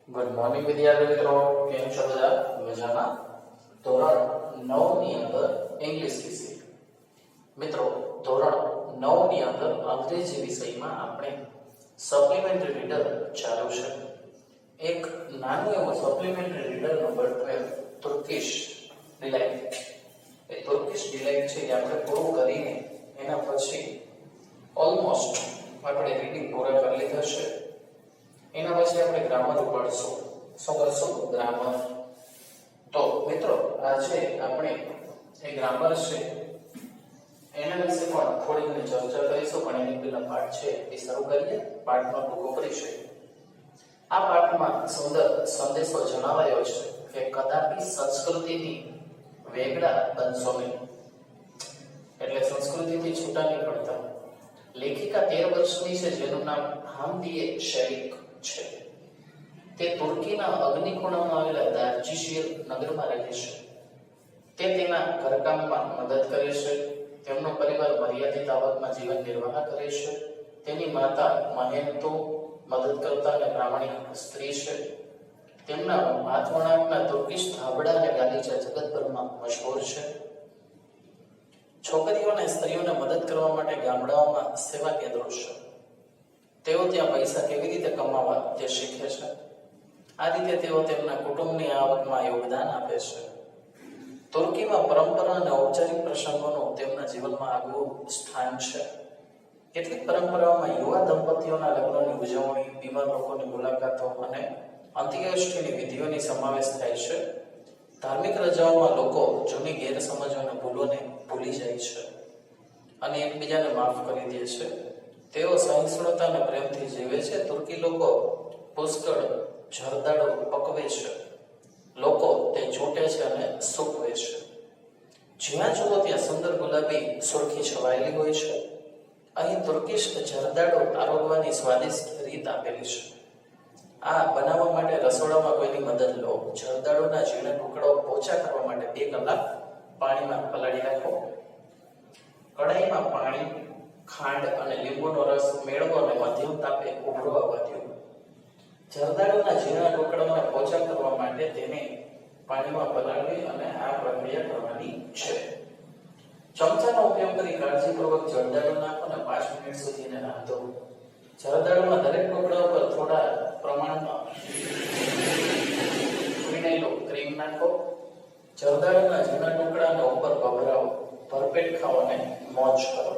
Good morning વિદ્યાર્થી મિત્રો, કેમ છો બધા? મજામાં? ધોરણ 9 ની અંદર ઇંગ્લિશ વિષય. મિત્રો, ધોરણ 9 ની અંદર અંગ્રેજી વિષયમાં આપણે સપ્લિમેન્ટરી રીડર ચાલુ છે. એક નાનું એવું supplementary reader number 12 Turkish delight. એ તુર્કીશ ડિલાઇટ છે એ આપણે પૂરું કરીને એના પછી ઓલમોસ્ટ આપણે રીડિંગ પૂરા કરી લીધા છે. એના પછી આપણે ગ્રામર પડશું. શું કરશું? ગ્રામર. તો મિત્રો, આજે આપણે એ ગ્રામર છે એના વિશે પણ થોડી ઘણી ચર્ચા કરીશું, પણ એની પહેલા પાઠ છે એ શરૂ કરીએ. પાઠનો ટૂંકો પરિચય. આ પાઠમાં સુંદર સંદેશો જણાવાયો છે કે કદાપી સંસ્કૃતિની વેગળા બનશો નહીં, એટલે સંસ્કૃતિથી છૂટા નહીં પડતા. લેખિકા 13 વર્ષની છે જેનું નામ હામદીએ શેરીક છે. તે તુર્કીના અગ્નિકોણમાં આવેલા દાર્જીશિર નગરમાં રહે છે. તે તેના ઘરકામમાં મદદ કરે છે. તેમનો પરિવાર મર્યાદિત આવકમાં જીવન નિર્વાહ કરે છે. તેની માતા મહેનતુ, મદદ કરતા અને પ્રામાણિક સ્ત્રી છે. તેમના હાથવણાટના તુર્કીશ ધાબળા અને ગાલીચા જગતભરમાં મશહૂર છે. છોકરીઓ અને સ્ત્રીઓને મદદ કરવા માટે ગામડાઓમાં સેવા કેન્દ્રો છે. તેઓ ત્યાં પૈસા કેવી રીતે કમાવા તે શીખે છે. આ રીતે તેઓ તેમના કુટુંબની આવકમાં યોગદાન આપે છે. તુર્કીમાં પરંપરા અને ઔપચારિક પ્રસંગોનું તેમના જીવનમાં આગવું સ્થાન છે. કેટલીક પરંપરાઓમાં યુવા દંપતીઓના લગ્નની ઉજવણી, બીમાર લોકોની મુલાકાતો અને અંત્યેષ્ટિની વિધિઓની સમાવેશ થાય છે. ધાર્મિક રજાઓમાં લોકો જૂની ગેરસમજો અને ભૂલોને ભૂલી જાય છે અને એકબીજાને માફ કરી દે છે. તેઓ સહિષ્ણુતા અને પ્રેમથી જીવે છે. તુર્કી લોકો પુષ્કળ જરદાળો પકવે છે. લોકો તે ચૂંટે છે અને સૂકવે છે. જ્યાં જુઓ ત્યાં સુંદર ગુલાબી સુરખી છવાયેલી હોય છે. અહીં તુર્કીશ જરદાળો આરોગવાની સ્વાદિષ્ટ રીત આપેલી છે. આ બનાવવા માટે રસોડામાં કોઈની મદદ લો. જરદાળોના ઝીણા ટુકડાઓ પોચા કરવા માટે 2 કલાક પાણીમાં પલાળી રાખો. કઢાઈમાં પાણી, ખાંડ અને લીંબુનો રસ મેળવો અને મધ્યમ તાપે ઉભરો આવવા દો. જરદાળુના ઝીણા ટુકડાઓને પોચા કરવા માટે તેને પાણીમાં પલાળવી અને આ પ્રક્રિયા કરવાની છે. ચમચાનો ઉપયોગ કરી કાળજીપૂર્વક જરદાળુ નાખો અને 5 મિનિટ સુધી એને રાંધો. જરદાળુના દરેક ટુકડા પર થોડા પ્રમાણમાં ફીણેલો ક્રીમ નાખો. જરદાળુના ઝીણા ટુકડાને ઉપર ભભરાવો. ભરપેટ ખાઓ અને મોજ કરો.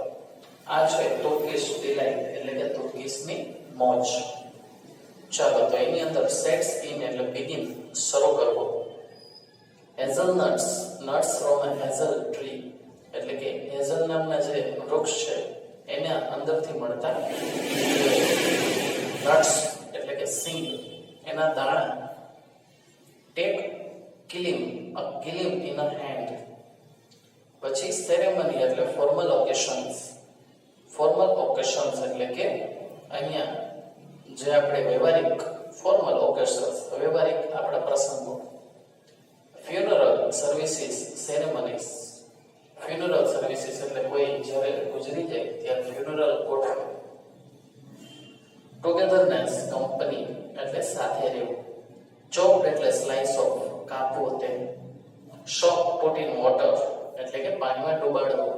આ છે તુર્કીશ ડિલાઇટ, એટલે કે તુર્કીશની મોજ. ચાલો, તો એની અંદર સેટ્સ ઇન એટલે બિગિન, શરૂ કરવો. Hazelnuts, nuts from a hazel tree, એટલે કે હેઝલ નામના જે વૃક્ષ છે એના અંદરથી મળતા નટ્સ એટલે કે સિંગ, એના દાણા. Take kilim, a kilim in a hand. પછી સેરેમની એટલે ફોર્મલ ઓકેશન્સ. ફોર્મલ ઓકેશન્સ એટલે કે અહીંયા જે આપણે વ્યવહારિક ફોર્મલ ઓકેશન્સ, વ્યવહારિક આપણા પ્રસંગો. Funeral services, ceremonies. Funeral services એટલે કોઈ જ્યારે ગુજરી જાય ત્યારે ફ્યુનરલ ગોઠવે. ટુગેધરનેસ, કંપની એટલે સાથે રહેવું. ચોપ્ડ એટલે સ્લાઇસ ઓફ, કાપવું તે. શોક પુટ ઇન વોટર એટલે કે પાણીમાં ડુબાડવું.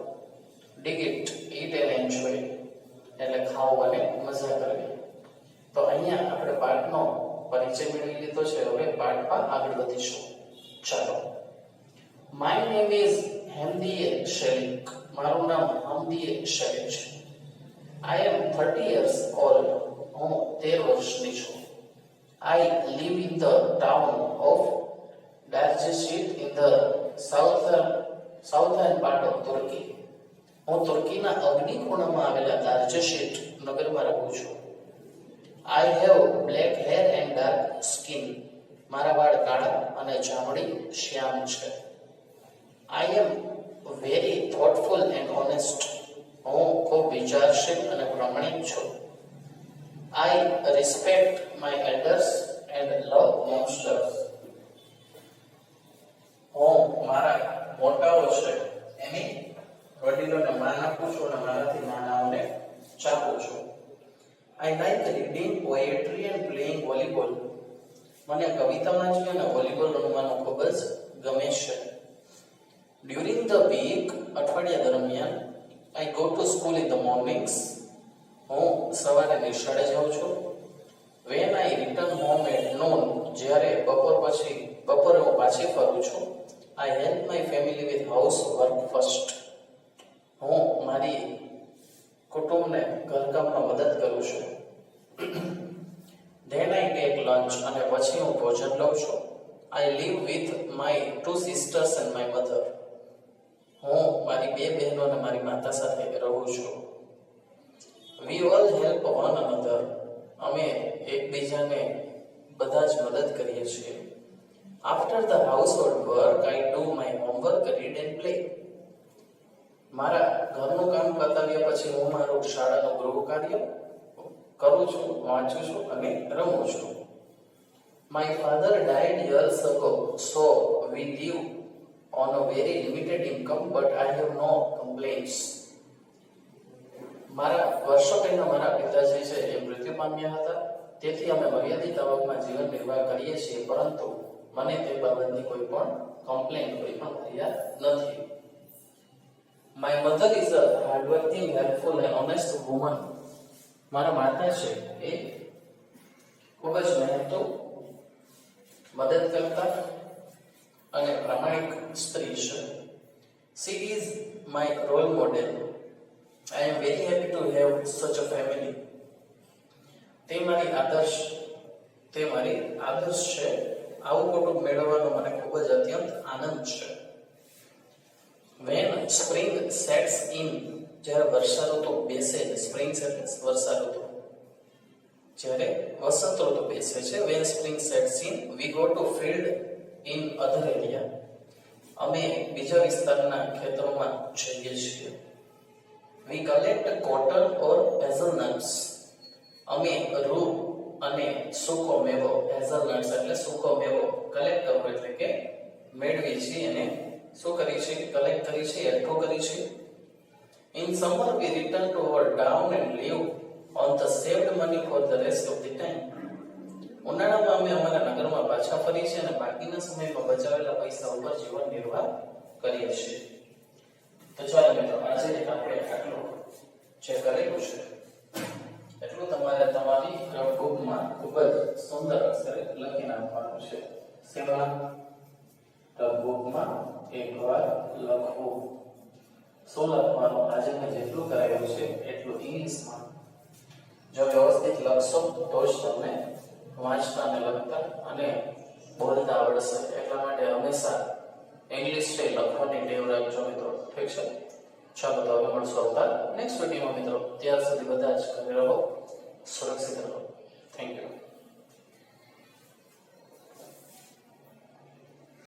Dip it, eat and enjoy એટલે ખાવું અને મજા કરવી. તો અહીંયા આપણે પાઠનો પરિચય મેળવી લીધો છે. હવે પાઠમાં આગળ વધીશું. ચાલો. My name is Hamdiye Sherik. મારું નામ હામદીએ શેરીક છે. આઈ એમ 30 years old. હું 13 વર્ષની છું. I live in the town of Darjishir in the southern part of Turkey. હું તુર્કીના અગ્નિકોણમાં આવેલા દાર્જીશિર નગરમાં રહું છું. I have black hair and dark skin. મારા વાળ કાળા અને જાંબલી શ્યામ છે. I am very thoughtful and honest. હું ખૂબ વિચારશીલ અને પ્રામાણિક છું. I respect my elders and love youngsters. હું મારા મોટાઓ છે એની વડીલોને માન આપું છું અને મારાથી નાનાઓને ચાહું છું. I like reading poetry and playing volleyball. મને કવિતા વાંચવી અને વોલીબોલ રમવાનું ખૂબ જ ગમે છે. ડ્યુરિંગ ધ વીક, અઠવાડિયા દરમિયાન, I go to school in the mornings, હું સવારે નિશાળે જાઉં છું. When I return home at noon, જ્યારે બપોરે હું પાછી ફરું છું. I help my family with housework first, હું મારી કુટુંબને ઘરકામમાં મદદ કરું છું. ધેન આઈ ટેક લંચ, અને પછી હું ભોજન લઉં છું. I live with my 2 sisters and my mother, હું મારી 2 બહેનો અને મારી માતા સાથે રહું છું. We all help one another, અમે એકબીજાને બધા જ મદદ કરીએ છીએ. After the household work, I do my homework, read and play, મારા ઘરનું કામ પતાવ્યા પછી હું મારું શાળાનું ગૃહ કાર્ય કરું છું, વાંચું છું અને રમું છું. My father died years ago, so we live on a very limited income, but I have no complaints. મારા વર્ષો પહેલા મારા પિતાજી છે એ મૃત્યુ પામ્યા હતા, તેથી અમે મર્યાદિત આવકમાં જીવન નિર્વાહ કરીએ છીએ, પરંતુ મને તે બાબતની કોઈ પણ કમ્પ્લેન્ટ, કોઈ પણ ફરિયાદ નથી. My mother is a hardworking, helpful and honest woman, મારા માતા છે એ ખૂબ જ મહેનતુ, મદદ કરતા અને પ્રામાણિક સ્ત્રી છે. She is my role model. I am very happy to have such a family. તે મારી આદર્શ છે. આવું કુટુંબ મેળવવાનો મને ખૂબ જ અત્યંત આનંદ છે. When spring sets in, જ્યારે વર્ષા ઋતુ બેસે છે, સ્પ્રિંગ એટલે વર્ષા ઋતુ, જ્યારે વસંત ઋતુ બેસે છે. When spring sets in, we go to field in other area, અમે બીજા વિસ્તારના ખેતરોમાં જઈએ છીએ. We collect cotton or hazelnuts, અમે રૂ અને સૂકો મેવો, hazelnuts એટલે સૂકો મેવો, કલેક્ટ કરવો એટલે કે મેળવી છીએ, અને શું કરી છે, કલેક્ટ કરી છે, એકઠું કરી છે. In summer we return to our town and live on the saved money for the rest of the time. ઉનાળામાં અમે અમારા નગરમાં પાછા ફરીએ છીએ અને બાકીના સમયમાં બચાવેલા પૈસા ઉપર જીવન નિર્વાહ કરીએ છીએ. તો ચાલો મિત્રો, આજે આપણે આટલું જે કરેલું છે એટલું તમારે તમારી નોટબુકમાં ખૂબ જ સુંદર અક્ષરે લખી નાખવાનું છે. શેમાં? નોટબુકમાં એકવાર લખવું. શું લખવાનું? આજે મેં જેટલું કરાવ્યું છે એટલું ઇંગ્લિશમાં. જો વ્યવસ્થિત લખશો તો જ તમને વાંચતા અને લખતા અને બોલતા આવડશે. એટલા માટે હંમેશા ઇંગ્લિશ છે લખવાની ટેવ રાખજો મિત્રો. ઠીક છે? ચાલો, તો હવે મળશું આવતા નેક્સ્ટ વિડીયોમાં મિત્રો. ત્યાર સુધી બધા જ ઘરે રહો, સુરક્ષિત રહો.